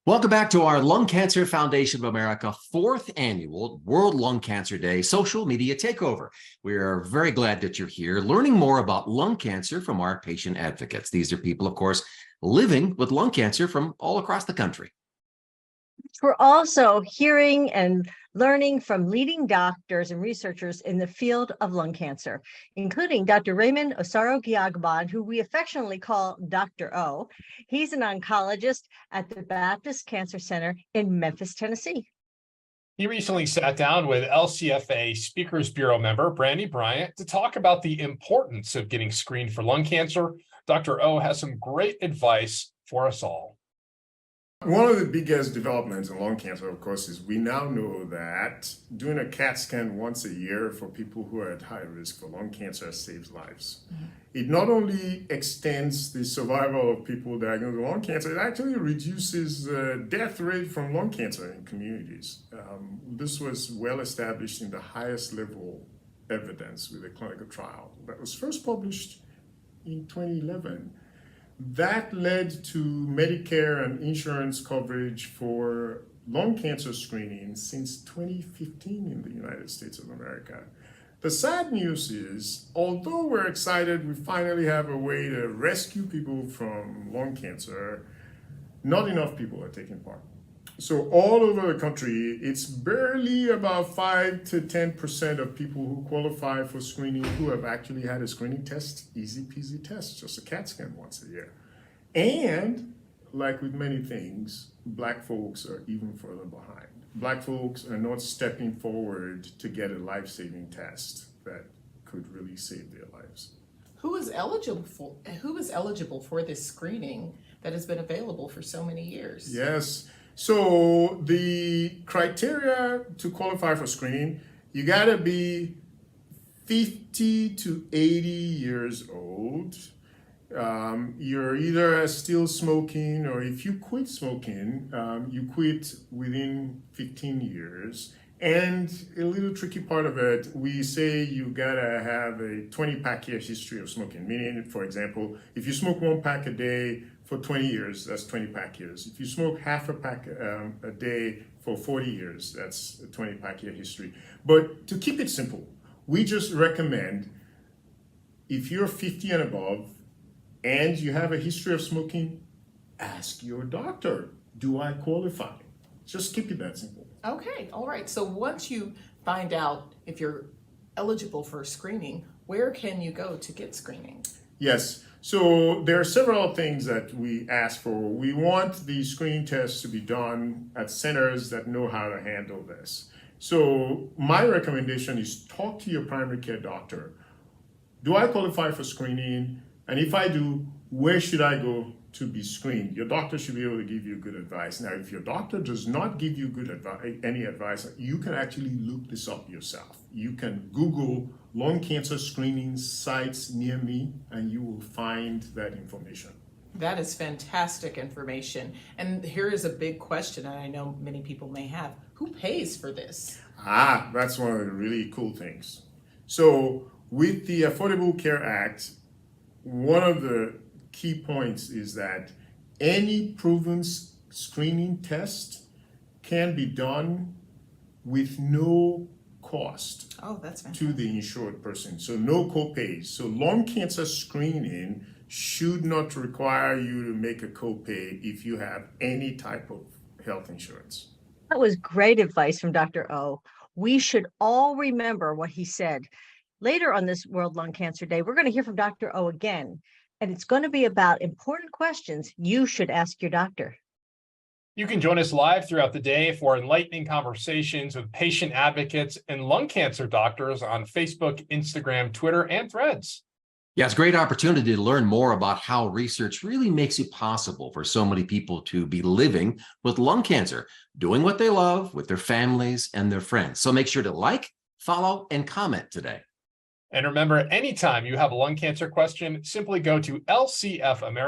Welcome back to our Lung Cancer Foundation of America 4th Annual World Lung Cancer Day Social Media Takeover. We are very glad that you're here learning more about lung cancer from our patient advocates. These are people, of course, living with lung cancer from all across the country. We're also hearing and learning from leading doctors and researchers in the field of lung cancer, including Dr. Raymond Osarogiagbon, who we affectionately call Dr. O. He's an oncologist at the Baptist Cancer Center in Memphis, Tennessee. He recently sat down with LCFA Speakers Bureau member Brandi Bryant to talk about the importance of getting screened for lung cancer. Dr. O has some great advice for us all. One of the biggest developments in lung cancer, of course, is we now know that doing a CAT scan once a year for people who are at high risk for lung cancer saves lives. It not only extends the survival of people diagnosed with lung cancer, it actually reduces the death rate from lung cancer in communities. This was well established in the highest level evidence with a clinical trial that was first published in 2011. That led to Medicare and insurance coverage for lung cancer screening since 2015 in the United States of America. The sad news is, although we're excited we finally have a way to rescue people from lung cancer, not enough people are taking part. So all over the country, it's barely about 5 to 10% of people who qualify for screening who have actually had a screening test, easy peasy test, just a CAT scan once a year. And like with many things, Black folks are even further behind. Black folks are not stepping forward to get a life-saving test that could really save their lives. Who is eligible for this screening that has been available for so many years? Yes. So the criteria to qualify for screening, you gotta be 50 to 80 years old. You're either still smoking, or if you quit smoking, you quit within 15 years. And a little tricky part of it, we say you gotta have a 20-pack year history of smoking, meaning, for example, if you smoke 1 pack a day for 20 years, that's 20-pack years. If you smoke half a pack a day for 40 years, that's a 20-pack year history. But to keep it simple, we just recommend if you're 50 and above and you have a history of smoking, ask your doctor, do I qualify? Just keep it that simple. Okay, all right. So once you find out if you're eligible for screening, where can you go to get screening? Yes, so there are several things that we ask for. We want the screening tests to be done at centers that know how to handle this. So my recommendation is talk to your primary care doctor. Do I qualify for screening? And if I do, where should I go to be screened? Your doctor should be able to give you good advice. Now, if your doctor does not give you any advice, you can actually look this up yourself. You can Google lung cancer screening sites near me, and you will find that information. That is fantastic information. And here is a big question, and I know many people may have. Who pays for this? That's one of the really cool things. So with the Affordable Care Act, one of the key points is that any proven screening test can be done with no cost to the insured person. So no copays. So lung cancer screening should not require you to make a copay if you have any type of health insurance. That was great advice from Dr. O. We should all remember what he said. Later on this World Lung Cancer Day, we're going to hear from Dr. O again, and it's going to be about important questions you should ask your doctor. You can join us live throughout the day for enlightening conversations with patient advocates and lung cancer doctors on Facebook, Instagram, Twitter, and Threads. Yeah, it's a great opportunity to learn more about how research really makes it possible for so many people to be living with lung cancer, doing what they love with their families and their friends. So make sure to like, follow, and comment today. And remember, anytime you have a lung cancer question, simply go to LCF America.